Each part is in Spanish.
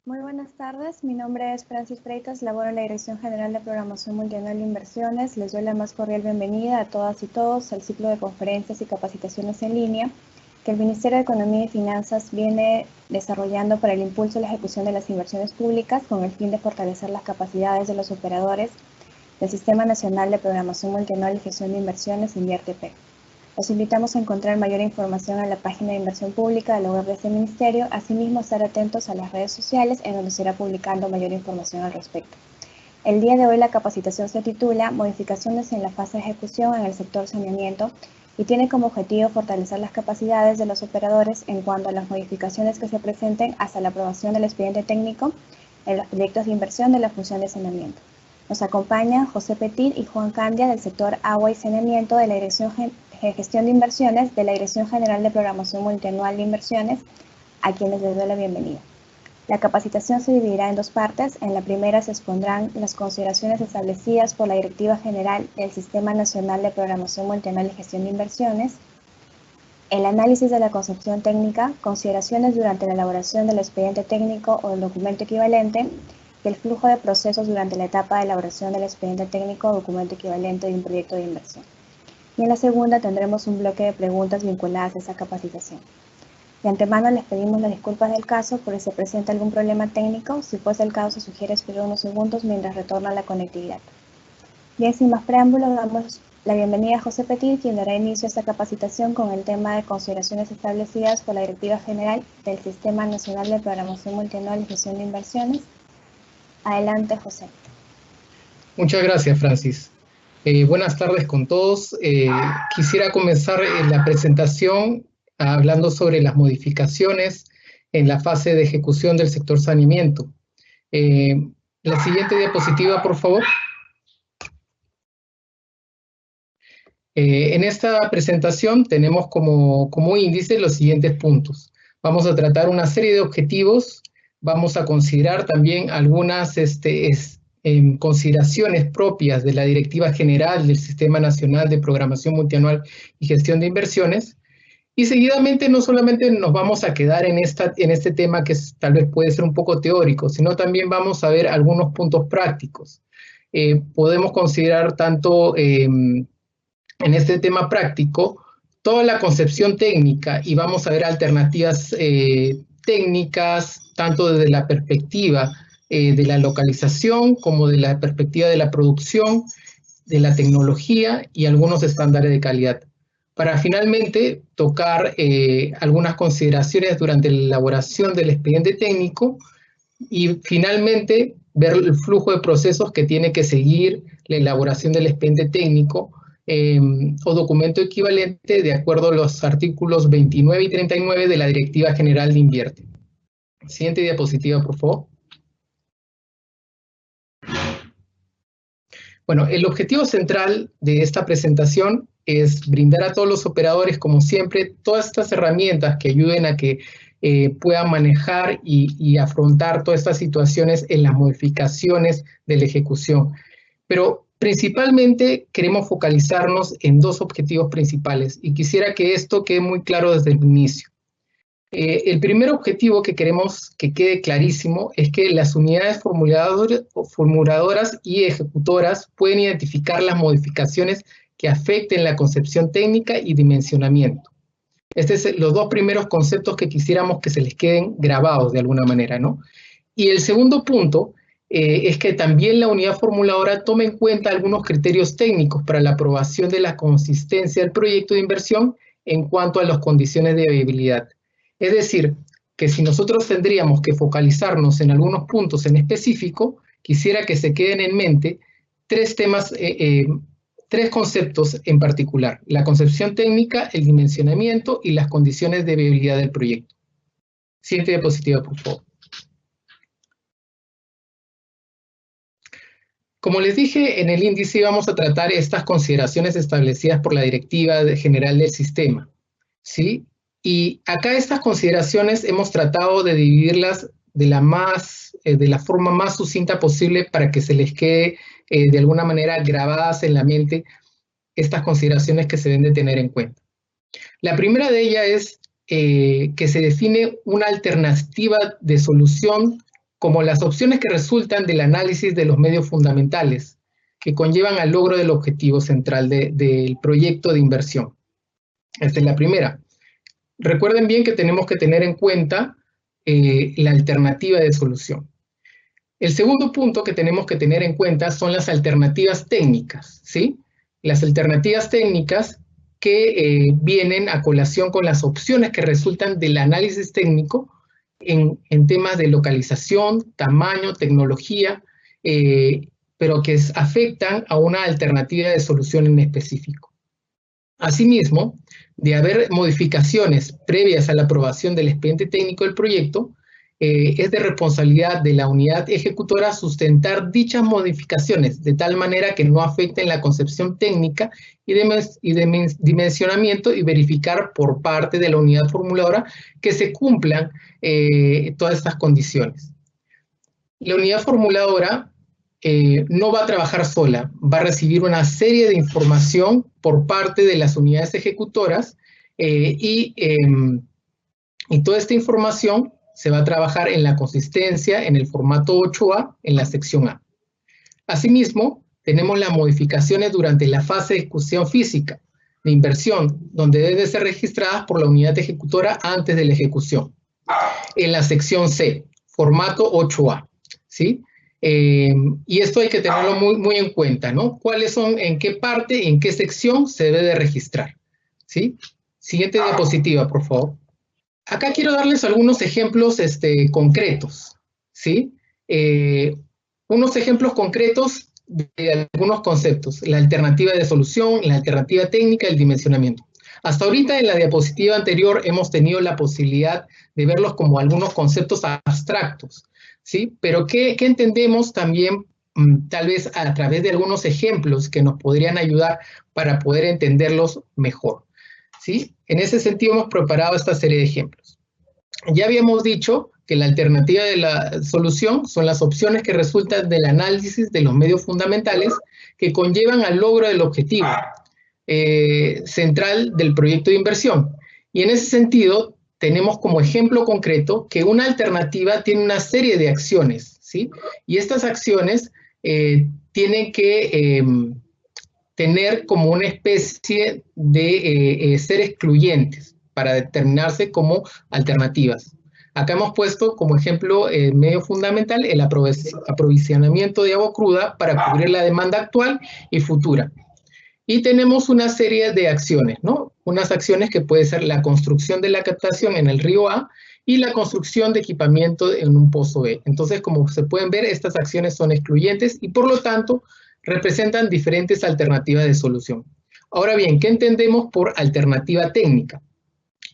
Muy buenas tardes, mi nombre es Francis Freitas, laboro en la Dirección General de Programación Multianual de Inversiones. Les doy la más cordial bienvenida a todas y todos al ciclo de conferencias y capacitaciones en línea que el Ministerio de Economía y Finanzas viene desarrollando para el impulso y la ejecución de las inversiones públicas con el fin de fortalecer las capacidades de los operadores del Sistema Nacional de Programación Multianual y Gestión de Inversiones, INVIERTE-P. Los invitamos a encontrar mayor información en la página de inversión pública de la web de este ministerio, asimismo estar atentos a las redes sociales en donde se irá publicando mayor información al respecto. El día de hoy la capacitación se titula Modificaciones en la fase de ejecución en el sector saneamiento y tiene como objetivo fortalecer las capacidades de los operadores en cuanto a las modificaciones que se presenten hasta la aprobación del expediente técnico en los proyectos de inversión de la función de saneamiento. Nos acompañan José Petit y Juan Candia del sector agua y saneamiento de la Dirección de Gestión de Inversiones de la Dirección General de Programación Multianual de Inversiones, a quienes les doy la bienvenida. La capacitación se dividirá en dos partes. En la primera se expondrán las consideraciones establecidas por la Directiva General del Sistema Nacional de Programación Multianual y Gestión de Inversiones, el análisis de la concepción técnica, consideraciones durante la elaboración del expediente técnico o del documento equivalente, y el flujo de procesos durante la etapa de elaboración del expediente técnico o documento equivalente de un proyecto de inversión. Y en la segunda tendremos un bloque de preguntas vinculadas a esa capacitación. De antemano les pedimos las disculpas del caso por si se presenta algún problema técnico. Si fuese el caso, se sugiere esperar unos segundos mientras retorna la conectividad. Bien, sin más preámbulos, damos la bienvenida a José Petit, quien dará inicio a esta capacitación con el tema de consideraciones establecidas por la Directiva General del Sistema Nacional de Programación Multianual y Gestión de Inversiones. Adelante, José. Muchas gracias, Francis. Buenas tardes con todos. Quisiera comenzar la presentación hablando sobre las modificaciones en la fase de ejecución del sector saneamiento. La siguiente diapositiva, por favor. En esta presentación tenemos como índice los siguientes puntos. Vamos a tratar una serie de objetivos. Vamos a considerar también algunas consideraciones propias de la Directiva General del Sistema Nacional de Programación Multianual y Gestión de Inversiones. Y seguidamente no solamente nos vamos a quedar en este tema que tal vez puede ser un poco teórico, sino también vamos a ver algunos puntos prácticos. Podemos considerar tanto en este tema práctico toda la concepción técnica y vamos a ver alternativas técnicas, tanto desde la perspectiva de la localización como de la perspectiva de la producción, de la tecnología y algunos estándares de calidad, para finalmente tocar algunas consideraciones durante la elaboración del expediente técnico y finalmente ver el flujo de procesos que tiene que seguir la elaboración del expediente técnico o documento equivalente de acuerdo a los artículos 29 y 39 de la Directiva General de Invierte. Siguiente diapositiva, por favor. Bueno, el objetivo central de esta presentación es brindar a todos los operadores, como siempre, todas estas herramientas que ayuden a que puedan manejar y afrontar todas estas situaciones en las modificaciones de la ejecución. Pero principalmente queremos focalizarnos en dos objetivos principales y quisiera que esto quede muy claro desde el inicio. El primer objetivo que queremos que quede clarísimo es que las unidades formuladoras y ejecutoras pueden identificar las modificaciones que afecten la concepción técnica y dimensionamiento. Estos son los dos primeros conceptos que quisiéramos que se les queden grabados de alguna manera, ¿no? Y el segundo punto es que también la unidad formuladora tome en cuenta algunos criterios técnicos para la aprobación de la consistencia del proyecto de inversión en cuanto a las condiciones de viabilidad. Es decir, que si nosotros tendríamos que focalizarnos en algunos puntos en específico, quisiera que se queden en mente tres conceptos en particular: la concepción técnica, el dimensionamiento y las condiciones de viabilidad del proyecto. Siguiente diapositiva, por favor. Como les dije, en el índice vamos a tratar estas consideraciones establecidas por la Directiva General del Sistema, ¿sí? Y acá estas consideraciones hemos tratado de dividirlas de la forma más sucinta posible para que se les quede de alguna manera grabadas en la mente estas consideraciones que se deben de tener en cuenta. La primera de ellas es que se define una alternativa de solución como las opciones que resultan del análisis de los medios fundamentales que conllevan al logro del objetivo central del proyecto de inversión. Esta es la primera. Recuerden bien que tenemos que tener en cuenta la alternativa de solución. El segundo punto que tenemos que tener en cuenta son las alternativas técnicas, ¿sí? Las alternativas técnicas que vienen a colación con las opciones que resultan del análisis técnico en temas de localización, tamaño, tecnología, pero que afectan a una alternativa de solución en específico. Asimismo, de haber modificaciones previas a la aprobación del expediente técnico del proyecto, es de responsabilidad de la unidad ejecutora sustentar dichas modificaciones de tal manera que no afecten la concepción técnica y de dimensionamiento y verificar por parte de la unidad formuladora que se cumplan todas estas condiciones. La unidad formuladora no va a trabajar sola, va a recibir una serie de información por parte de las unidades ejecutoras y toda esta información se va a trabajar en la consistencia, en el formato 8A, en la sección A. Asimismo, tenemos las modificaciones durante la fase de ejecución física de inversión, donde deben ser registradas por la unidad ejecutora antes de la ejecución. En la sección C, formato 8A, ¿sí? Y esto hay que tenerlo muy en cuenta, ¿no? ¿Cuáles son, en qué parte, en qué sección se debe de registrar? ¿Sí? Siguiente diapositiva, por favor. Acá quiero darles algunos ejemplos concretos, ¿sí? Unos ejemplos concretos de algunos conceptos, la alternativa de solución, la alternativa técnica, el dimensionamiento. Hasta ahorita en la diapositiva anterior hemos tenido la posibilidad de verlos como algunos conceptos abstractos, ¿sí? Pero ¿qué entendemos también, tal vez a través de algunos ejemplos que nos podrían ayudar para poder entenderlos mejor? ¿Sí? En ese sentido hemos preparado esta serie de ejemplos. Ya habíamos dicho que la alternativa de la solución son las opciones que resultan del análisis de los medios fundamentales que conllevan al logro del objetivo central del proyecto de inversión. Y en ese sentido tenemos como ejemplo concreto que una alternativa tiene una serie de acciones, ¿sí? Y estas acciones tienen que tener como una especie de ser excluyentes para determinarse como alternativas. Acá hemos puesto como ejemplo medio fundamental el aprovisionamiento de agua cruda para cubrir la demanda actual y futura. Y tenemos una serie de acciones, ¿no? Unas acciones que puede ser la construcción de la captación en el río A y la construcción de equipamiento en un pozo B. Entonces, como se pueden ver, estas acciones son excluyentes y por lo tanto representan diferentes alternativas de solución. Ahora bien, ¿qué entendemos por alternativa técnica?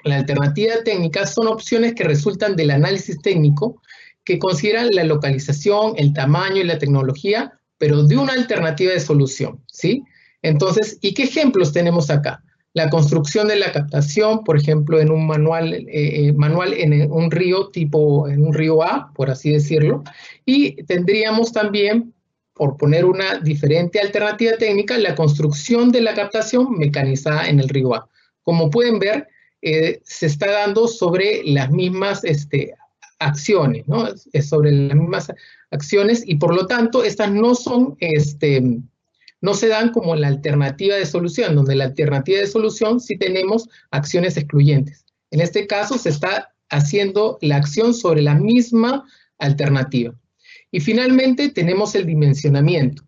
La alternativa técnica son opciones que resultan del análisis técnico que consideran la localización, el tamaño y la tecnología, pero de una alternativa de solución, ¿sí? Entonces, ¿y qué ejemplos tenemos acá? La construcción de la captación, por ejemplo, en un manual en un río en un río A, por así decirlo, y tendríamos también, por poner una diferente alternativa técnica, la construcción de la captación mecanizada en el río A. Como pueden ver, se está dando sobre las mismas acciones, ¿no? Sobre las mismas acciones y por lo tanto estas no son, no se dan como la alternativa de solución, donde la alternativa de solución sí tenemos acciones excluyentes. En este caso se está haciendo la acción sobre la misma alternativa. Y finalmente tenemos el dimensionamiento.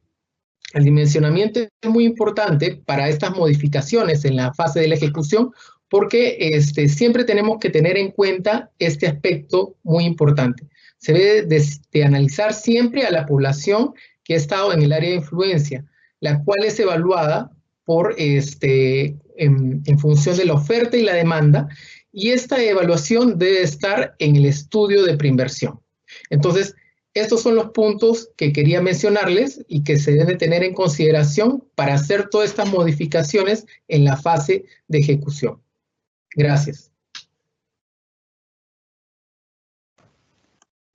El dimensionamiento es muy importante para estas modificaciones en la fase de la ejecución porque siempre tenemos que tener en cuenta este aspecto muy importante. Se debe de analizar siempre a la población que ha estado en el área de influencia, la cual es evaluada por, en función de la oferta y la demanda, y esta evaluación debe estar en el estudio de preinversión. Entonces, estos son los puntos que quería mencionarles y que se deben tener en consideración para hacer todas estas modificaciones en la fase de ejecución. Gracias.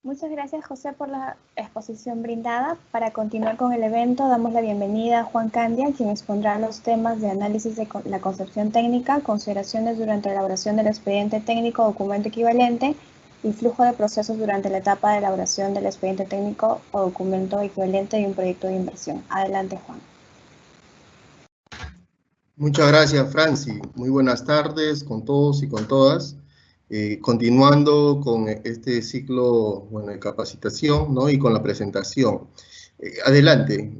Muchas gracias, José, por la exposición brindada. Para continuar con el evento, damos la bienvenida a Juan Candia, quien expondrá los temas de análisis de la concepción técnica, consideraciones durante la elaboración del expediente técnico documento equivalente y flujo de procesos durante la etapa de elaboración del expediente técnico o documento equivalente de un proyecto de inversión. Adelante, Juan. Muchas gracias, Franci. Muy buenas tardes con todos y con todas. Continuando con este ciclo, bueno, de capacitación, ¿no? Y con la presentación. Adelante.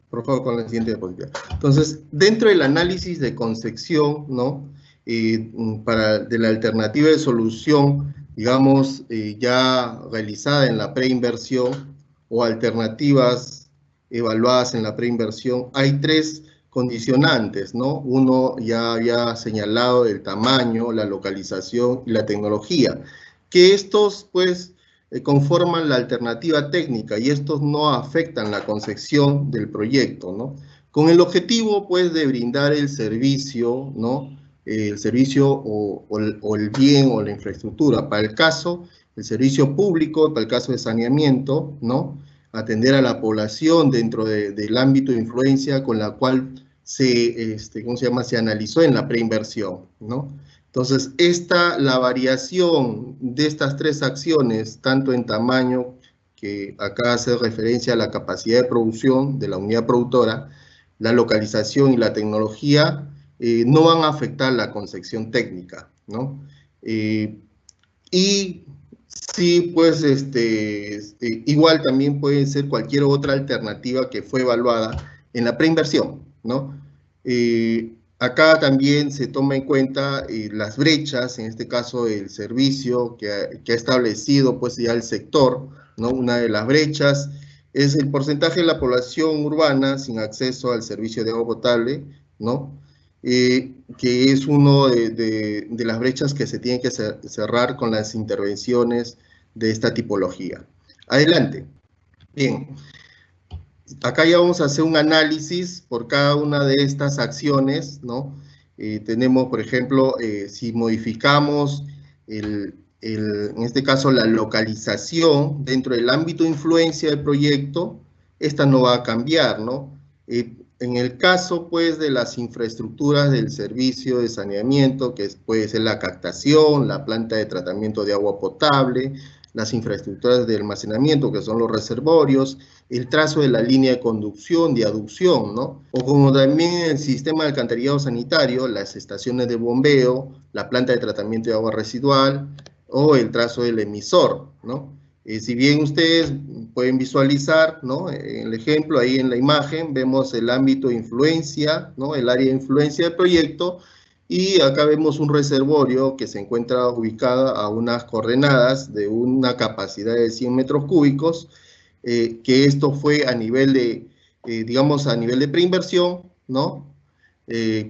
Por favor, con la siguiente diapositiva. Entonces, dentro del análisis de concepción, ¿no? De la alternativa de solución, digamos, ya realizada en la preinversión o alternativas evaluadas en la preinversión, hay tres condicionantes, ¿no? Uno ya había señalado el tamaño, la localización y la tecnología, que estos, pues, conforman la alternativa técnica y estos no afectan la concepción del proyecto, ¿no? Con el objetivo, pues, de brindar el servicio, ¿no? El servicio o el bien o la infraestructura. Para el caso, el servicio público, para el caso de saneamiento, ¿no? Atender a la población dentro del ámbito de influencia con la cual ¿cómo se llama? Se analizó en la preinversión, ¿no? Entonces, la variación de estas tres acciones, tanto en tamaño, que acá hace referencia a la capacidad de producción de la unidad productora, la localización y la tecnología, no van a afectar la concepción técnica, ¿no? Y sí, pues, igual también puede ser cualquier otra alternativa que fue evaluada en la preinversión, ¿no? Acá también se toma en cuenta las brechas, en este caso el servicio que ha establecido pues ya el sector, ¿no? Una de las brechas es el porcentaje de la población urbana sin acceso al servicio de agua potable, ¿no? Que es una de las brechas que se tienen que cerrar con las intervenciones de esta tipología. Adelante. Bien. Acá ya vamos a hacer un análisis por cada una de estas acciones, ¿no? Tenemos, por ejemplo, si modificamos, en este caso, la localización dentro del ámbito de influencia del proyecto, esta no va a cambiar, ¿no? En el caso, pues, de las infraestructuras del servicio de saneamiento, que puede ser la captación, la planta de tratamiento de agua potable, las infraestructuras de almacenamiento, que son los reservorios, el trazo de la línea de conducción, de aducción, ¿no? O como también el sistema de alcantarillado sanitario, las estaciones de bombeo, la planta de tratamiento de agua residual, o el trazo del emisor, ¿no? Si bien ustedes pueden visualizar, ¿no? En el ejemplo, ahí en la imagen, vemos el ámbito de influencia, ¿no? El área de influencia del proyecto, y acá vemos un reservorio que se encuentra ubicado a unas coordenadas de una capacidad de 100 metros cúbicos, que esto fue a nivel de, digamos, a nivel de preinversión, ¿no?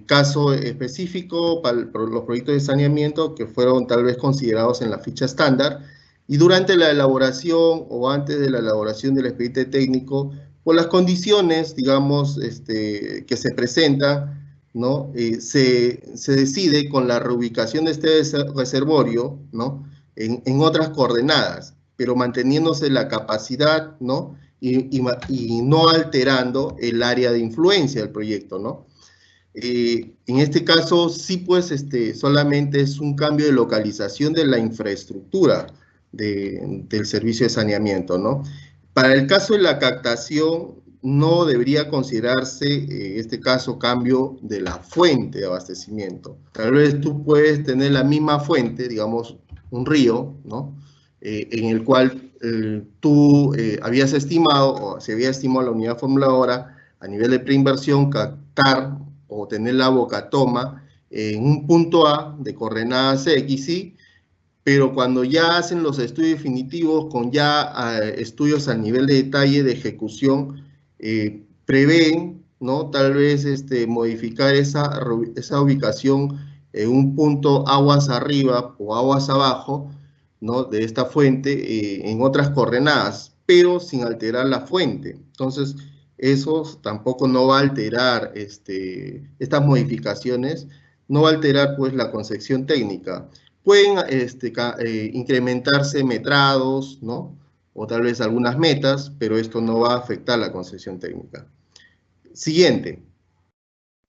Caso específico para los proyectos de saneamiento que fueron tal vez considerados en la ficha estándar, y durante la elaboración o antes de la elaboración del expediente técnico, por las condiciones, digamos, que se presentan, ¿no? Se decide con la reubicación de este reservorio, ¿no? En otras coordenadas, pero manteniéndose la capacidad, ¿no? Y no alterando el área de influencia del proyecto, ¿no? En este caso, sí, pues, solamente es un cambio de localización de la infraestructura del servicio de saneamiento, ¿no? Para el caso de la captación, no debería considerarse, este caso, cambio de la fuente de abastecimiento. Tal vez tú puedes tener la misma fuente, digamos, un río, ¿no? En el cual tú habías estimado, o se había estimado la unidad formuladora, a nivel de preinversión, captar o tener la bocatoma en un punto A de coordenadas X, ¿sí? Pero cuando ya hacen los estudios definitivos con ya estudios a nivel de detalle de ejecución, prevén, ¿no? Tal vez modificar esa ubicación en un punto aguas arriba o aguas abajo, ¿no? De esta fuente en otras coordenadas, pero sin alterar la fuente. Entonces, eso tampoco no va a alterar, estas modificaciones, no va a alterar pues la concepción técnica. Pueden incrementarse metrados, ¿no? O tal vez algunas metas, pero esto no va a afectar la concepción técnica. Siguiente.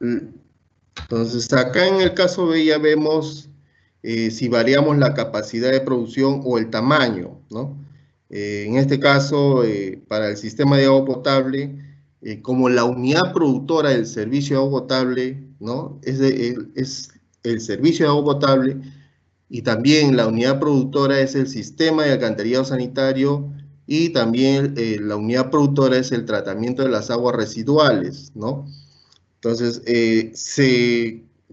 Entonces, acá en el caso B ya vemos si variamos la capacidad de producción o el tamaño, ¿no? En este caso, para el sistema de agua potable, como la unidad productora del servicio de agua potable, ¿no? Es el servicio de agua potable, y también la unidad productora es el sistema de alcantarillado sanitario, y también la unidad productora es el tratamiento de las aguas residuales, ¿no? Entonces,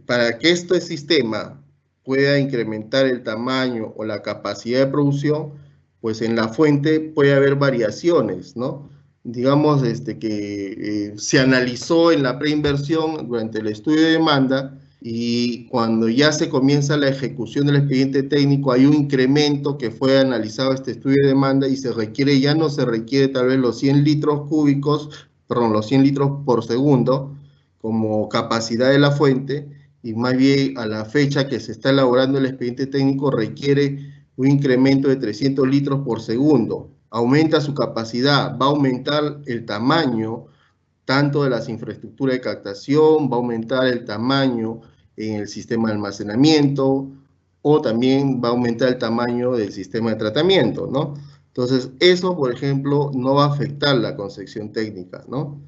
para que este sistema pueda incrementar el tamaño o la capacidad de producción, pues en la fuente puede haber variaciones, ¿no? Digamos que se analizó en la preinversión durante el estudio de demanda, y cuando ya se comienza la ejecución del expediente técnico hay un incremento que fue analizado este estudio de demanda, y ya no se requiere tal vez los 100 litros cúbicos, perdón, los 100 litros por segundo como capacidad de la fuente, y más bien a la fecha que se está elaborando el expediente técnico requiere un incremento de 300 litros por segundo. Aumenta su capacidad, va a aumentar el tamaño tanto de las infraestructuras de captación, va a aumentar el tamaño en el sistema de almacenamiento, o también va a aumentar el tamaño del sistema de tratamiento, ¿no? Entonces, eso, por ejemplo, no va a afectar la concepción técnica, ¿no?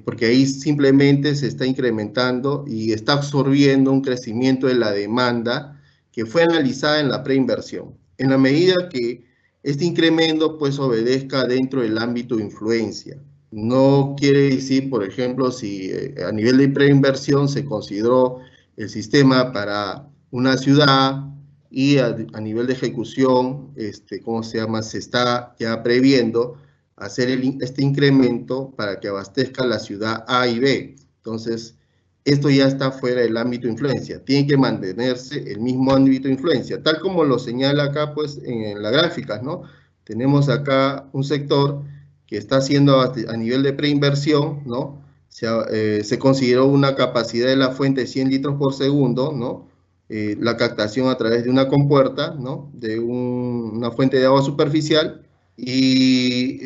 Porque ahí simplemente se está incrementando y está absorbiendo un crecimiento de la demanda que fue analizada en la preinversión. En la medida que este incremento pues obedezca dentro del ámbito de influencia. No quiere decir, por ejemplo, si a nivel de preinversión se consideró el sistema para una ciudad y a nivel de ejecución, ¿cómo se llama? Se está ya previendo hacer este incremento para que abastezca la ciudad A y B. Entonces, esto ya está fuera del ámbito de influencia. Tiene que mantenerse el mismo ámbito de influencia, tal como lo señala acá, pues, en las gráficas, ¿no? Tenemos acá un sector que está haciendo a nivel de preinversión, ¿no? Se consideró una capacidad de la fuente de 100 litros por segundo, ¿no? La captación a través de una compuerta, ¿no? De una fuente de agua superficial, y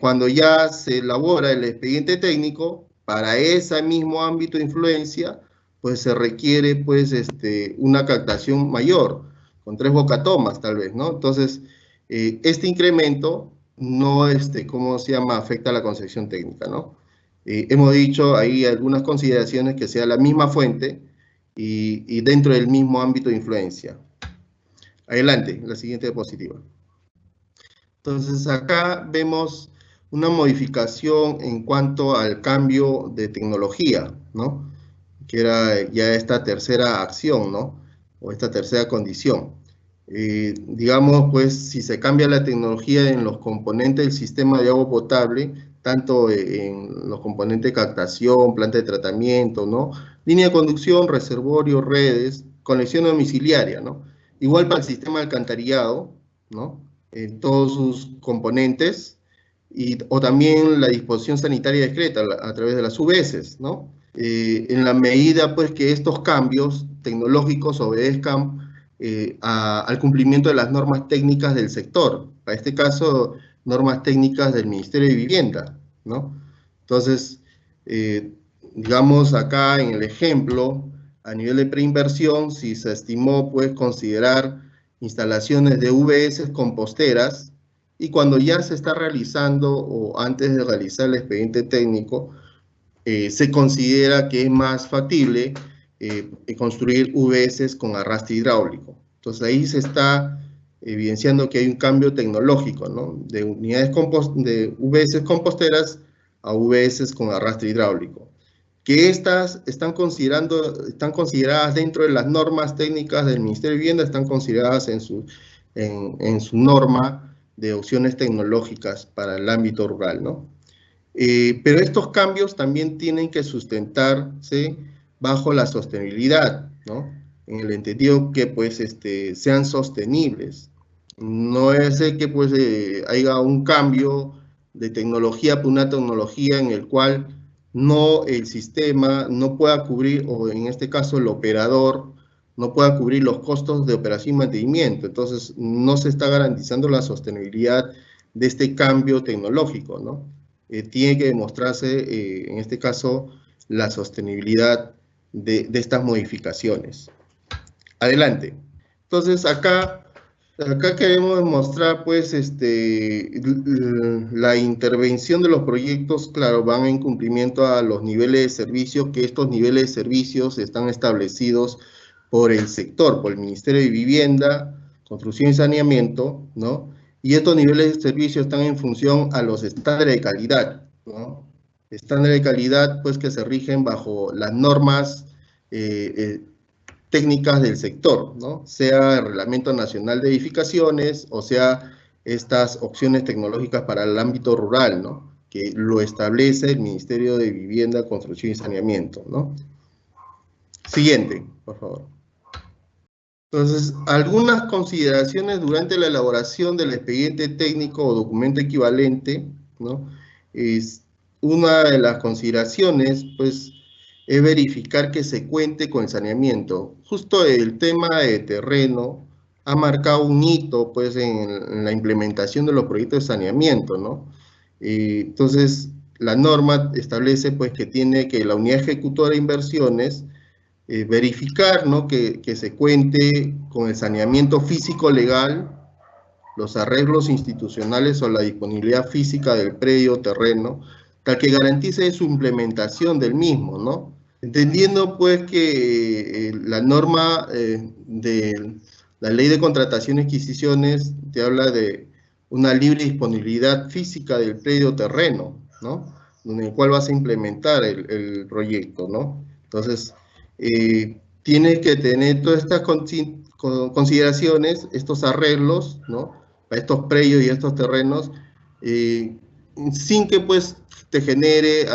cuando ya se elabora el expediente técnico, para ese mismo ámbito de influencia, pues se requiere pues una captación mayor, con 3 bocatomas tal vez, ¿no? Entonces, este incremento no, ¿cómo se llama?, afecta a la concepción técnica, ¿no? Hemos dicho ahí algunas consideraciones que sea la misma fuente y dentro del mismo ámbito de influencia. Adelante, la siguiente diapositiva. Entonces, acá vemos una modificación en cuanto al cambio de tecnología, ¿no? Que era ya esta tercera acción, ¿no? O esta tercera condición. Digamos, pues, si se cambia la tecnología en los componentes del sistema de agua potable, tanto en los componentes de captación, planta de tratamiento, ¿no? Línea de conducción, reservorio, redes, conexión domiciliaria, ¿no? Igual para el sistema de alcantarillado, ¿no? En todos sus componentes, o también la disposición sanitaria discreta a través de las UBS, ¿no? En la medida pues que estos cambios tecnológicos obedezcan al cumplimiento de las normas técnicas del sector, para este caso normas técnicas del Ministerio de Vivienda, ¿no? Entonces, digamos acá en el ejemplo, a nivel de preinversión, si se estimó pues considerar instalaciones de UBS composteras, y cuando ya se está realizando o antes de realizar el expediente técnico, se considera que es más factible construir UBS con arrastre hidráulico. Entonces ahí se está evidenciando que hay un cambio tecnológico, ¿no? De unidades de UBS composteras a UBS con arrastre hidráulico, que estas están consideradas dentro de las normas técnicas del Ministerio de Vivienda, están consideradas en su norma de opciones tecnológicas para el ámbito rural, ¿no? Pero estos cambios también tienen que sustentarse bajo la sostenibilidad, ¿no? En el entendido que pues sean sostenibles. No es que pues haya un cambio de tecnología por una tecnología en el cual el sistema no pueda cubrir, o en este caso el operador no pueda cubrir los costos de operación y mantenimiento. Entonces no se está garantizando la sostenibilidad de este cambio tecnológico, ¿no? Tiene que demostrarse, en este caso, la sostenibilidad de estas modificaciones. Adelante. Entonces, acá queremos mostrar, pues, la intervención de los proyectos, claro, van en cumplimiento a los niveles de servicio, que estos niveles de servicios están establecidos por el sector, por el Ministerio de Vivienda, Construcción y Saneamiento, ¿no? Y estos niveles de servicio están en función a los estándares de calidad, ¿no? Estándares de calidad, pues, que se rigen bajo las normas técnicas del sector, ¿no? Sea el Reglamento Nacional de Edificaciones o sea estas opciones tecnológicas para el ámbito rural, ¿no? Que lo establece el Ministerio de Vivienda, Construcción y Saneamiento, ¿no? Siguiente, por favor. Entonces, algunas consideraciones durante la elaboración del expediente técnico o documento equivalente, ¿no? Una de las consideraciones, pues, es verificar que se cuente con el saneamiento. Justo el tema de terreno ha marcado un hito, pues, en la implementación de los proyectos de saneamiento, ¿no? Entonces, la norma establece, pues, que tiene que la unidad ejecutora de inversiones verificar, ¿no? que se cuente con el saneamiento físico legal, los arreglos institucionales o la disponibilidad física del predio o terreno, tal que garantice su implementación del mismo, ¿no? Entendiendo, pues, que la norma de la Ley de Contratación y Adquisiciones te habla de una libre disponibilidad física del predio o terreno, ¿no? En el cual vas a implementar el proyecto, ¿no? Entonces, tiene que tener todas estas consideraciones, estos arreglos, ¿no? Para estos predios y estos terrenos, sin que, pues, te genere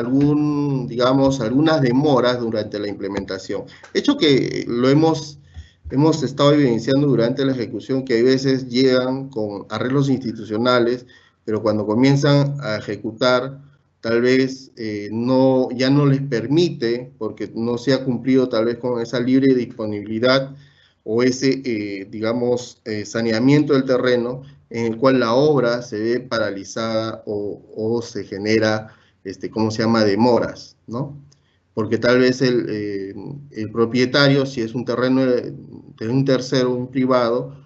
digamos, algunas demoras durante la implementación. Hecho que lo hemos estado evidenciando durante la ejecución, que a veces llegan con arreglos institucionales, pero cuando comienzan a ejecutar, tal vez ya no les permite, porque no se ha cumplido tal vez con esa libre disponibilidad o ese, digamos, saneamiento del terreno, en el cual la obra se ve paralizada o se genera, ¿cómo se llama?, demoras, ¿no? Porque tal vez el propietario, si es un terreno de un tercero, un privado,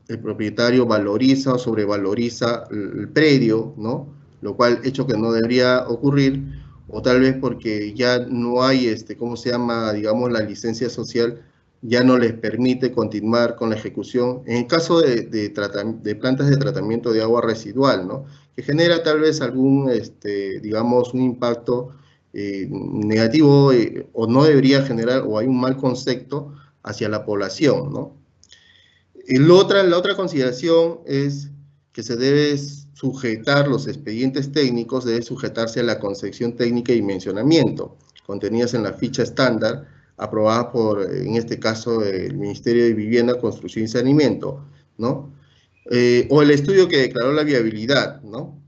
el propietario valoriza o sobrevaloriza el predio, ¿no? Lo cual, hecho que no debería ocurrir, o tal vez porque ya no hay, ¿cómo se llama?, digamos, la licencia social, ya no les permite continuar con la ejecución. En el caso de plantas de tratamiento de agua residual, ¿no? Que genera tal vez algún, digamos, un impacto negativo o no debería generar, o hay un mal concepto hacia la población, ¿no? La otra consideración es que se debe sujetar los expedientes técnicos, debe sujetarse a la concepción técnica y dimensionamiento, contenidas en la ficha estándar, aprobada por, en este caso, el Ministerio de Vivienda, Construcción y Saneamiento, ¿no? O el estudio que declaró la viabilidad, ¿no?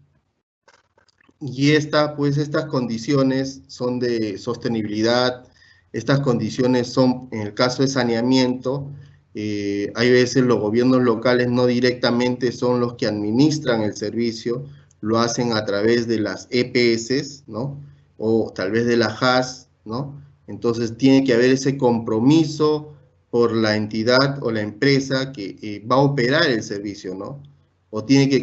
Y pues estas condiciones son de sostenibilidad, estas condiciones son, en el caso de saneamiento, hay veces los gobiernos locales no directamente son los que administran el servicio, lo hacen a través de las EPS, ¿no? O tal vez de la HAS, ¿no? Entonces tiene que haber ese compromiso por la entidad o la empresa que va a operar el servicio, ¿no? O tiene que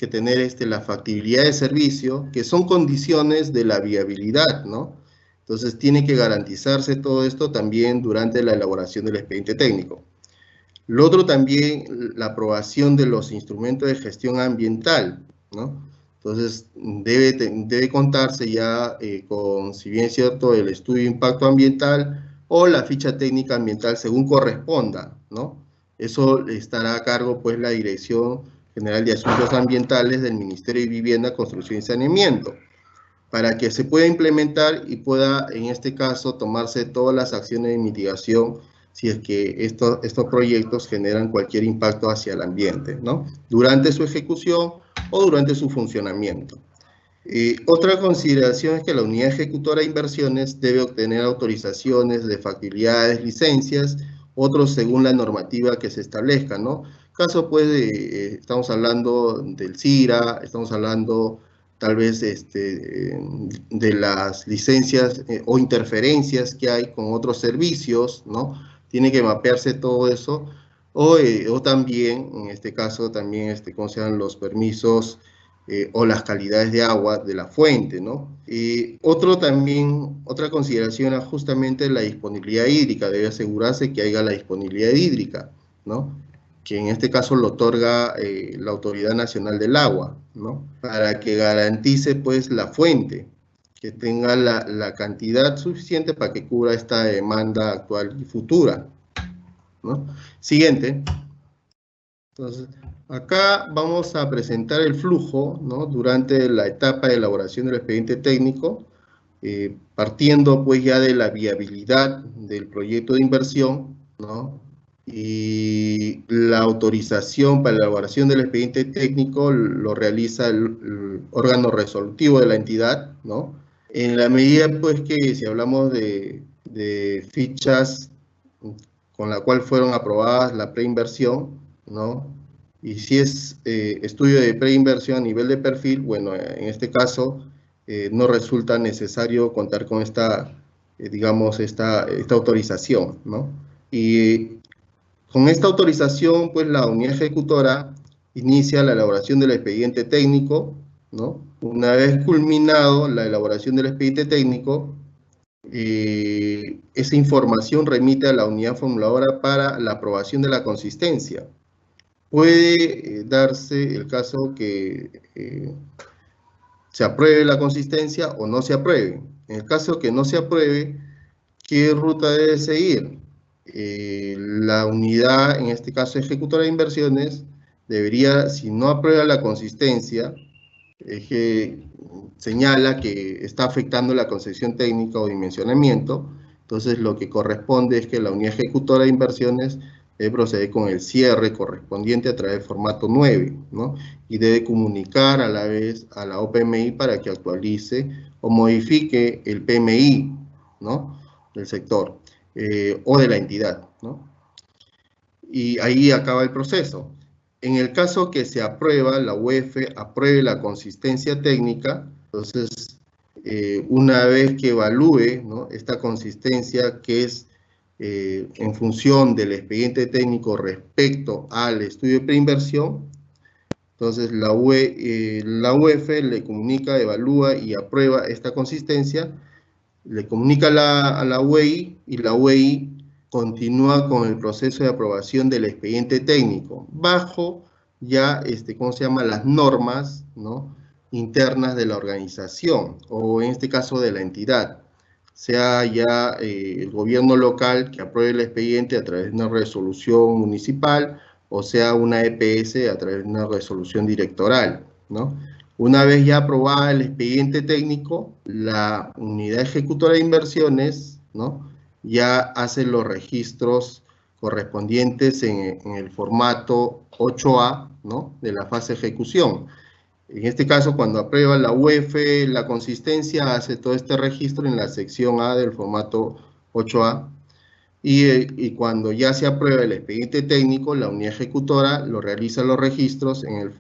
tener la factibilidad de servicio, que son condiciones de la viabilidad, ¿no? Entonces tiene que garantizarse todo esto también durante la elaboración del expediente técnico. Lo otro también, la aprobación de los instrumentos de gestión ambiental, ¿no? Entonces debe contarse ya con, si bien es cierto, el estudio de impacto ambiental o la ficha técnica ambiental según corresponda, ¿no? Eso estará a cargo, pues, la Dirección General de Asuntos Ambientales del Ministerio de Vivienda, Construcción y Saneamiento, para que se pueda implementar y pueda, en este caso, tomarse todas las acciones de mitigación si es que estos proyectos generan cualquier impacto hacia el ambiente, ¿no? Durante su ejecución o durante su funcionamiento. Otra consideración es que la unidad ejecutora de inversiones debe obtener autorizaciones de factibilidades, licencias, otros según la normativa que se establezca, ¿no? Caso, pues, estamos hablando del CIRA, estamos hablando tal vez de las licencias o interferencias que hay con otros servicios, ¿no? tiene que mapearse todo eso, o también, en este caso, también, ¿cómo se llaman? Los permisos o las calidades de agua de la fuente, ¿no? Otra consideración es justamente la disponibilidad hídrica, debe asegurarse que haya la disponibilidad hídrica, ¿no? Que en este caso lo otorga la Autoridad Nacional del Agua, ¿no? Para que garantice, pues, la fuente, que tenga la cantidad suficiente para que cubra esta demanda actual y futura, ¿no? Siguiente. Entonces, acá vamos a presentar el flujo, ¿no? Durante la etapa de elaboración del expediente técnico, partiendo pues ya de la viabilidad del proyecto de inversión, ¿no? Y la autorización para la elaboración del expediente técnico lo realiza el órgano resolutivo de la entidad, ¿no? En la medida pues que si hablamos de fichas con la cual fueron aprobadas la preinversión, ¿no? Y si es estudio de preinversión a nivel de perfil, bueno, en este caso no resulta necesario contar con esta, digamos, esta autorización, ¿no? Y con esta autorización, pues la unidad ejecutora inicia la elaboración del expediente técnico, ¿no? Una vez culminado la elaboración del expediente técnico, esa información remite a la unidad formuladora para la aprobación de la consistencia. Puede darse el caso que se apruebe la consistencia o no se apruebe. En el caso que no se apruebe, ¿qué ruta debe seguir? La unidad, en este caso ejecutora de inversiones, debería, si no aprueba la consistencia, que señala que está afectando la concepción técnica o dimensionamiento, entonces lo que corresponde es que la unidad ejecutora de inversiones debe proceder con el cierre correspondiente a través del formato 9, ¿no? Y debe comunicar a la vez a la OPMI para que actualice o modifique el PMI, ¿no? Del sector o de la entidad, ¿no? Y ahí acaba el proceso. En el caso que se aprueba, la UEF apruebe la consistencia técnica, entonces, una vez que evalúe, ¿no? Esta consistencia que es en función del expediente técnico respecto al estudio de preinversión, entonces la UEF le comunica, evalúa y aprueba esta consistencia, le comunica a la UEI y la UEI continúa con el proceso de aprobación del expediente técnico, bajo ya, ¿cómo se llama? Las normas, ¿no? Internas de la organización, o en este caso de la entidad, sea ya el gobierno local que apruebe el expediente a través de una resolución municipal, o sea una EPS a través de una resolución directoral, ¿no? Una vez ya aprobada el expediente técnico, la unidad ejecutora de inversiones, ¿no? Ya hace los registros correspondientes en el formato 8A, ¿no? De la fase de ejecución. En este caso, cuando aprueba la UEF la consistencia, hace todo este registro en la sección A del formato 8A, y cuando ya se aprueba el expediente técnico, la unidad ejecutora lo realiza los registros en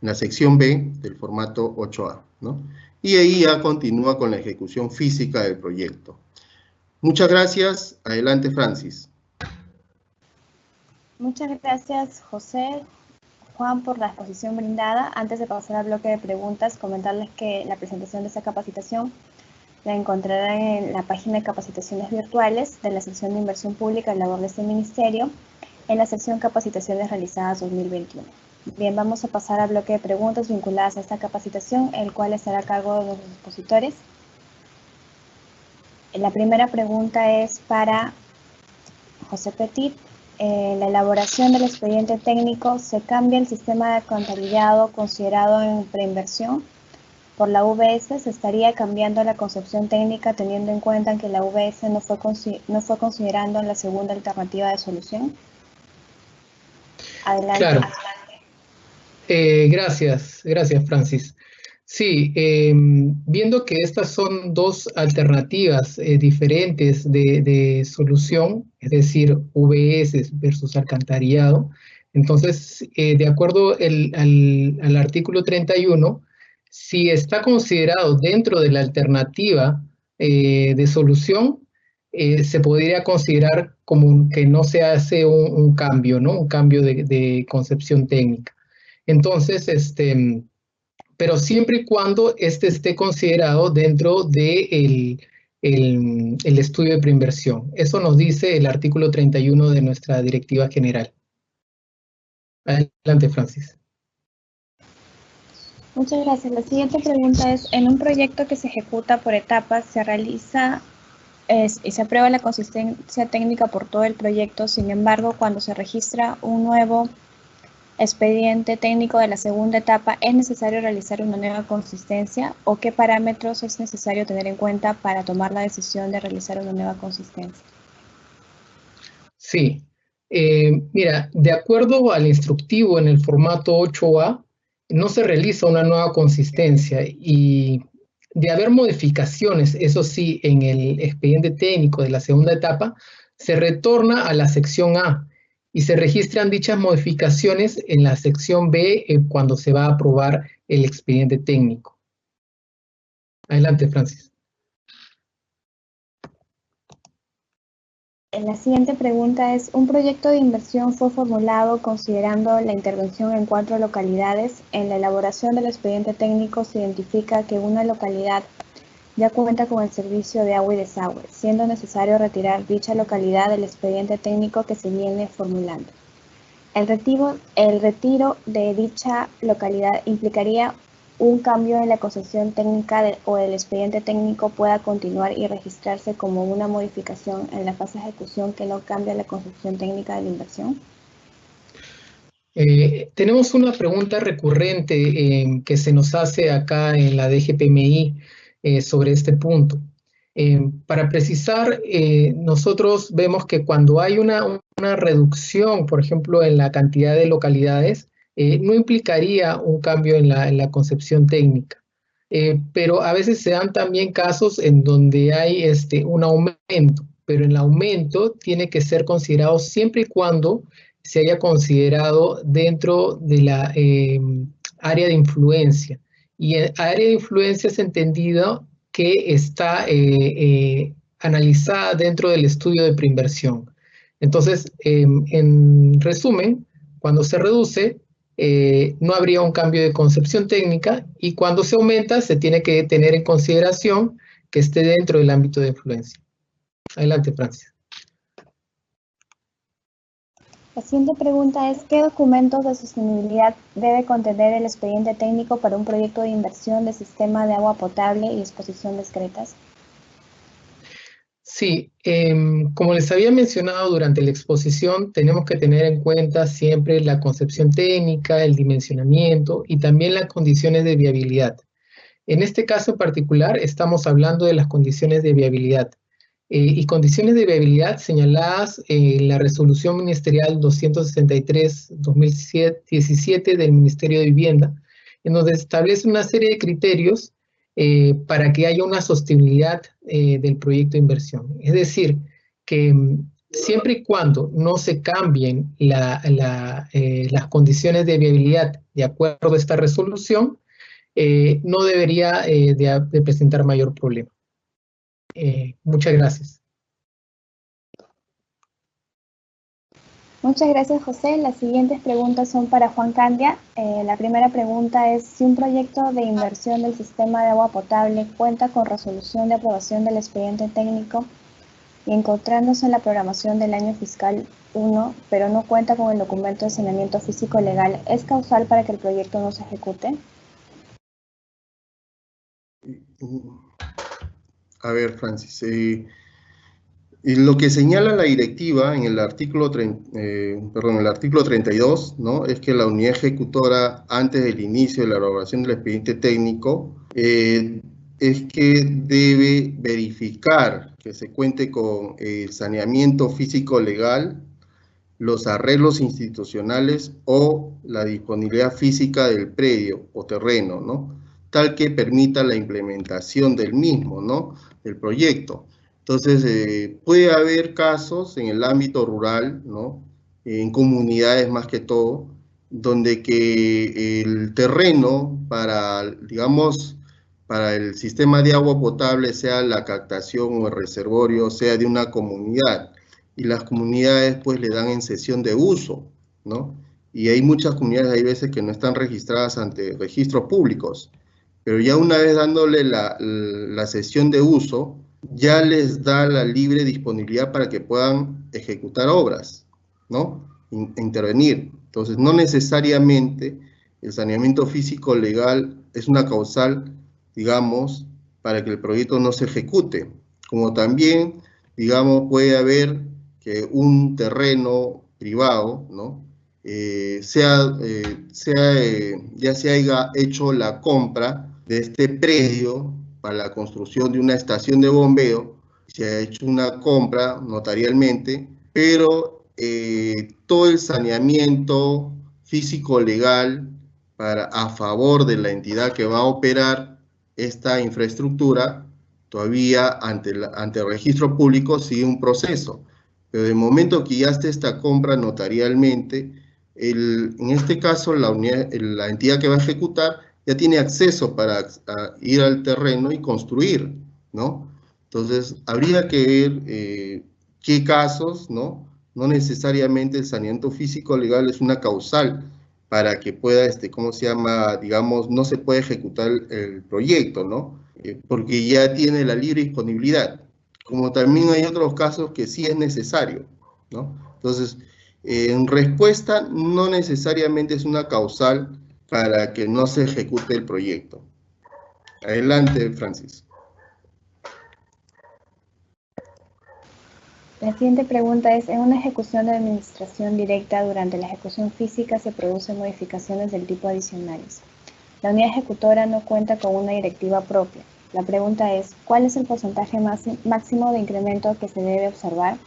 la sección B del formato 8A, ¿no? Y ahí ya continúa con la ejecución física del proyecto. Muchas gracias. Adelante, Francis. Muchas gracias, José, Juan, por la exposición brindada. Antes de pasar al bloque de preguntas, comentarles que la presentación de esta capacitación la encontrarán en la página de capacitaciones virtuales de la sección de inversión pública y labor de este ministerio, en la sección capacitaciones realizadas 2021. Bien, vamos a pasar al bloque de preguntas vinculadas a esta capacitación, el cual estará a cargo de los expositores. La primera pregunta es para José Petit. En la elaboración del expediente técnico, ¿se cambia el sistema de contabilidad considerado en preinversión? Por la UBS, ¿se estaría cambiando la concepción técnica teniendo en cuenta que la UBS no fue considerando la segunda alternativa de solución? Adelante. Claro. Gracias, Francis. Sí, viendo que estas son dos alternativas diferentes de solución, es decir, UBS versus alcantarillado, entonces, de acuerdo al artículo 31, si está considerado dentro de la alternativa de solución, se podría considerar como que no se hace un cambio, ¿no? Un cambio de concepción técnica. Entonces, pero siempre y cuando este esté considerado dentro de el estudio de preinversión. Eso nos dice el artículo 31 de nuestra directiva general. Adelante, Francis. Muchas gracias. La siguiente pregunta es, en un proyecto que se ejecuta por etapas, se realiza y se aprueba la consistencia técnica por todo el proyecto. Sin embargo, cuando se registra un nuevo expediente técnico de la segunda etapa, ¿es necesario realizar una nueva consistencia? ¿O qué parámetros es necesario tener en cuenta para tomar la decisión de realizar una nueva consistencia? Sí. Mira, de acuerdo al instructivo en el formato 8A, no se realiza una nueva consistencia y de haber modificaciones, eso sí, en el expediente técnico de la segunda etapa, se retorna a la sección A y se registran dichas modificaciones en la sección B cuando se va a aprobar el expediente técnico. Adelante, Francis. La siguiente pregunta es, un proyecto de inversión fue formulado considerando la intervención en 4 localidades. En la elaboración del expediente técnico se identifica que una localidad ya cuenta con el servicio de agua y desagüe, siendo necesario retirar dicha localidad del expediente técnico que se viene formulando. El retiro de dicha localidad implicaría un cambio en la concesión técnica o el expediente técnico pueda continuar y registrarse como una modificación en la fase de ejecución que no cambia la concepción técnica de la inversión. Tenemos una pregunta recurrente que se nos hace acá en la DGPMI sobre este punto. Para precisar, nosotros vemos que cuando hay una reducción, por ejemplo, en la cantidad de localidades, no implicaría un cambio en la concepción técnica. Pero a veces se dan también casos en donde hay un aumento, pero el aumento tiene que ser considerado siempre y cuando se haya considerado dentro de la área de influencia. Y el área de influencia es entendido que está analizada dentro del estudio de preinversión. Entonces, en resumen, cuando se reduce, no habría un cambio de concepción técnica y cuando se aumenta, se tiene que tener en consideración que esté dentro del ámbito de influencia. Adelante, Francis. La siguiente pregunta es, ¿qué documentos de sostenibilidad debe contener el expediente técnico para un proyecto de inversión de sistema de agua potable y exposición de excretas? Sí, como les había mencionado durante la exposición, tenemos que tener en cuenta siempre la concepción técnica, el dimensionamiento y también las condiciones de viabilidad. En este caso en particular, estamos hablando de las condiciones de viabilidad. Y condiciones de viabilidad señaladas en la resolución ministerial 263-2017 del Ministerio de Vivienda, en donde establece una serie de criterios para que haya una sostenibilidad del proyecto de inversión. Es decir, que siempre y cuando no se cambien las condiciones de viabilidad de acuerdo a esta resolución, no debería de presentar mayor problema. Muchas gracias. Muchas gracias, José. Las siguientes preguntas son para Juan Candia. La primera pregunta es, si un proyecto de inversión del sistema de agua potable cuenta con resolución de aprobación del expediente técnico y encontrándose en la programación del año fiscal 1, pero no cuenta con el documento de saneamiento físico legal, ¿es causal para que el proyecto no se ejecute? A ver, Francis, y lo que señala la directiva en el artículo, el artículo 32, ¿no? Es que la unidad ejecutora, antes del inicio de la elaboración del expediente técnico, es que debe verificar que se cuente con saneamiento físico legal, los arreglos institucionales o la disponibilidad física del predio o terreno, ¿no? Tal que permita la implementación del mismo, ¿no? Del proyecto. Entonces, puede haber casos en el ámbito rural, ¿no? En comunidades más que todo, donde que el terreno para, digamos, para el sistema de agua potable, sea la captación o el reservorio, sea de una comunidad. Y las comunidades pues le dan en cesión de uso, ¿no? Y hay muchas comunidades, hay veces que no están registradas ante registros públicos, pero ya una vez dándole la cesión de uso, ya les da la libre disponibilidad para que puedan ejecutar obras, ¿no? Intervenir. Entonces, no necesariamente el saneamiento físico legal es una causal, digamos, para que el proyecto no se ejecute. Como también, digamos, puede haber que un terreno privado, ¿no? Ya se haya hecho la compra de este predio para la construcción de una estación de bombeo, se ha hecho una compra notarialmente, pero todo el saneamiento físico-legal a favor de la entidad que va a operar esta infraestructura, todavía ante el registro público sigue un proceso. Pero de momento que ya esté esta compra notarialmente, en este caso la entidad que va a ejecutar ya tiene acceso para ir al terreno y construir, ¿no? Entonces, habría que ver qué casos, ¿no? No necesariamente el saneamiento físico legal es una causal para que pueda, ¿cómo se llama? Digamos, no se puede ejecutar el proyecto, ¿no? Porque ya tiene la libre disponibilidad. Como también hay otros casos que sí es necesario, ¿no? Entonces, en respuesta, no necesariamente es una causal para que no se ejecute el proyecto. Adelante, Francis. La siguiente pregunta es, en una ejecución de administración directa, durante la ejecución física se producen modificaciones del tipo adicionales. La unidad ejecutora no cuenta con una directiva propia. La pregunta es, ¿cuál es el porcentaje máximo de incremento que se debe observar?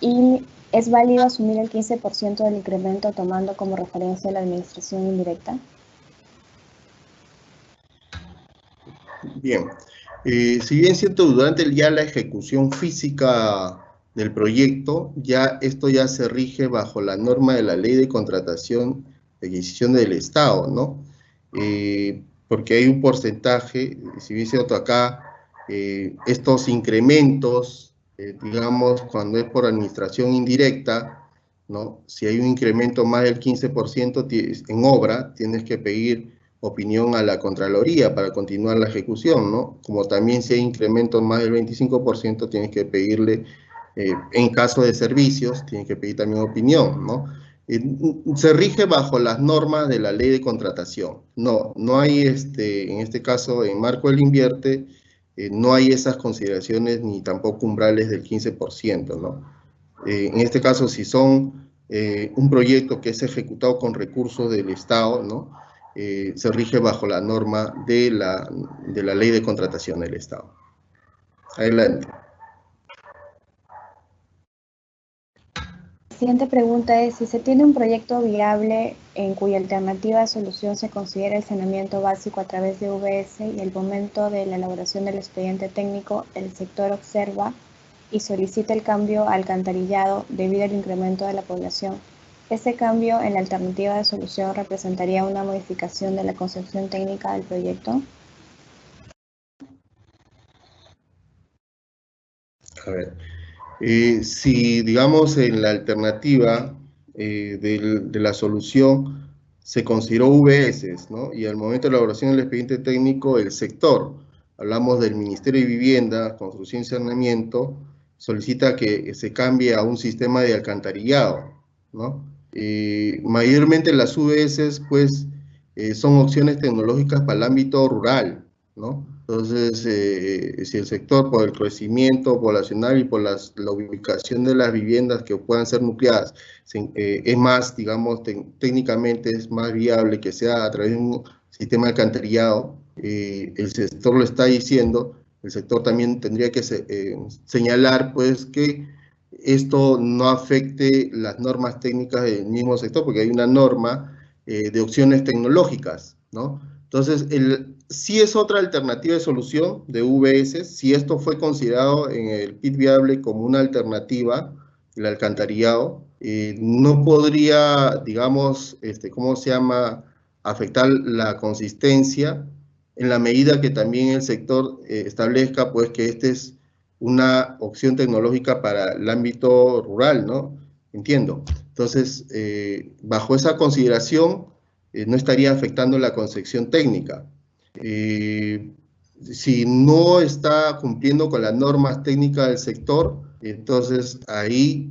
¿Y es válido asumir el 15% del incremento tomando como referencia la administración indirecta? Bien. Si bien es cierto, durante ya la ejecución física del proyecto, esto ya se rige bajo la norma de la Ley de Contratación de Adquisición del Estado, ¿no? Porque hay un porcentaje, si bien es cierto acá, estos incrementos, digamos, cuando es por administración indirecta, ¿no? Si hay un incremento más del 15% en obra, tienes que pedir opinión a la Contraloría para continuar la ejecución, ¿no? Como también si hay incrementos más del 25%, tienes que pedirle, en caso de servicios, tienes que pedir también opinión, ¿no? Se rige bajo las normas de la ley de contratación. No hay, en este caso, en marco del invierte, no hay esas consideraciones ni tampoco umbrales del 15%, ¿no? En este caso, si son un proyecto que es ejecutado con recursos del Estado, ¿no? Se rige bajo la norma de la ley de contratación del Estado. Adelante. La siguiente pregunta es, si se tiene un proyecto viable en cuya alternativa de solución se considera el saneamiento básico a través de UBS y el momento de la elaboración del expediente técnico, el sector observa y solicita el cambio a alcantarillado debido al incremento de la población, ¿este cambio en la alternativa de solución representaría una modificación de la concepción técnica del proyecto? A ver. Si, digamos, en la alternativa de la solución se consideró UBS, ¿no? Y al momento de la elaboración del expediente técnico, el sector, hablamos del Ministerio de Vivienda, Construcción y Saneamiento, solicita que se cambie a un sistema de alcantarillado, ¿no? Mayormente las UBS, pues, son opciones tecnológicas para el ámbito rural, ¿no? Entonces, si el sector, por el crecimiento poblacional y por la ubicación de las viviendas que puedan ser nucleadas, es más, digamos, técnicamente es más viable que sea a través de un sistema de alcantarillado, el sector lo está diciendo, el sector también tendría que señalar, pues, que esto no afecte las normas técnicas del mismo sector, porque hay una norma de opciones tecnológicas, ¿no? Entonces, sí es otra alternativa de solución de UBS, si esto fue considerado en el PIT viable como una alternativa, el alcantarillado, no podría, digamos, ¿cómo se llama?, afectar la consistencia en la medida que también el sector establezca pues que esta es una opción tecnológica para el ámbito rural, ¿no? Entiendo. Entonces, bajo esa consideración, no estaría afectando la concepción técnica. Si no está cumpliendo con las normas técnicas del sector, entonces ahí,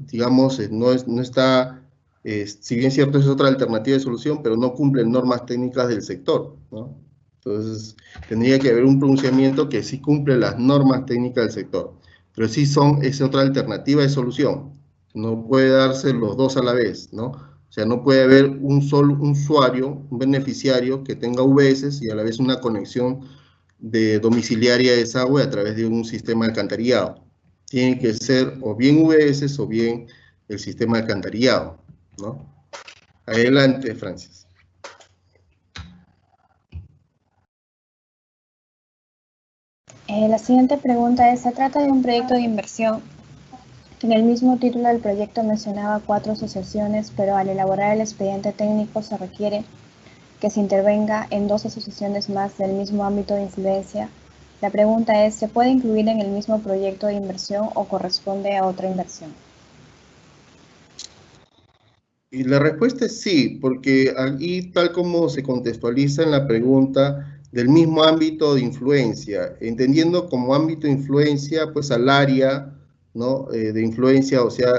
digamos, no está, si bien cierto es otra alternativa de solución, pero no cumplen normas técnicas del sector, ¿no? Entonces, tendría que haber un pronunciamiento que sí cumple las normas técnicas del sector, pero sí es otra alternativa de solución. No puede darse los dos a la vez, ¿no? O sea, no puede haber un solo usuario, un beneficiario que tenga UVS y a la vez una conexión de domiciliaria de desagüe a través de un sistema de alcantarillado. Tiene que ser o bien UVS o bien el sistema de alcantarillado, ¿no? Adelante, Francis. La siguiente pregunta es, se trata de un proyecto de inversión. En el mismo título del proyecto mencionaba 4 asociaciones, pero al elaborar el expediente técnico se requiere que se intervenga en 2 asociaciones más del mismo ámbito de influencia. La pregunta es, ¿se puede incluir en el mismo proyecto de inversión o corresponde a otra inversión? Y la respuesta es sí, porque aquí, tal como se contextualiza en la pregunta, del mismo ámbito de influencia, entendiendo como ámbito de influencia, pues al área, ¿no? De influencia, o sea,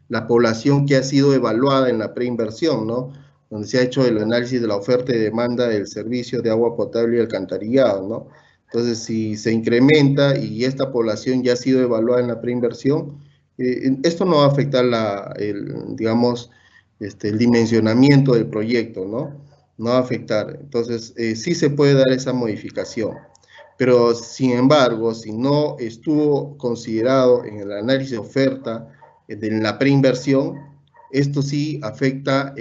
la población que ha sido evaluada en la preinversión, ¿no? Donde se ha hecho el análisis de la oferta y demanda del servicio de agua potable y alcantarillado, ¿no? Entonces, si se incrementa y esta población ya ha sido evaluada en la preinversión, esto no va a afectar digamos, el dimensionamiento del proyecto, ¿no? No va a afectar. Entonces, sí se puede dar esa modificación. Pero, sin embargo, si no estuvo considerado en el análisis de oferta de la preinversión, esto sí afecta,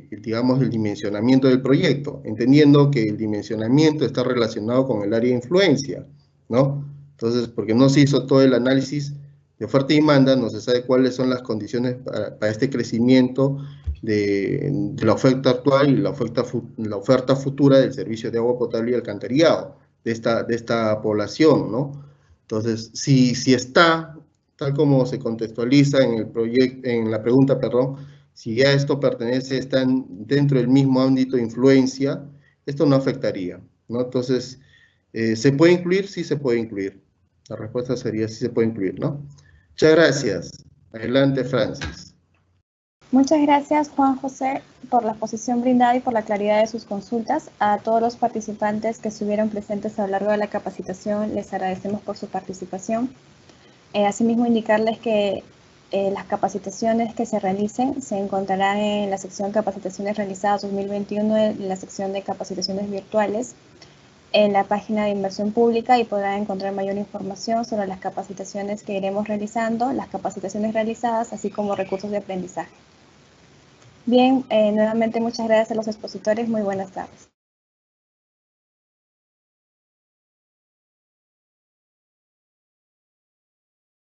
digamos, el dimensionamiento del proyecto, entendiendo que el dimensionamiento está relacionado con el área de influencia, ¿no? Entonces, porque no se hizo todo el análisis de oferta y demanda, no se sabe cuáles son las condiciones para este crecimiento de la oferta actual y la oferta futura del servicio de agua potable y alcantarillado de esta población, ¿no? Entonces, si está, tal como se contextualiza en el proyecto, en la pregunta, perdón, si ya esto está dentro del mismo ámbito de influencia, esto no afectaría, ¿no? Entonces, ¿se puede incluir? Sí se puede incluir. La respuesta sería sí se puede incluir, ¿no? Muchas gracias. Adelante, Francis. Muchas gracias, Juan José, por la exposición brindada y por la claridad de sus consultas. A todos los participantes que estuvieron presentes a lo largo de la capacitación, les agradecemos por su participación. Asimismo, indicarles que las capacitaciones que se realicen se encontrarán en la sección Capacitaciones Realizadas 2021, en la sección de Capacitaciones Virtuales, en la página de Inversión Pública, y podrán encontrar mayor información sobre las capacitaciones que iremos realizando, las capacitaciones realizadas, así como recursos de aprendizaje. Bien, nuevamente muchas gracias a los expositores. Muy buenas tardes.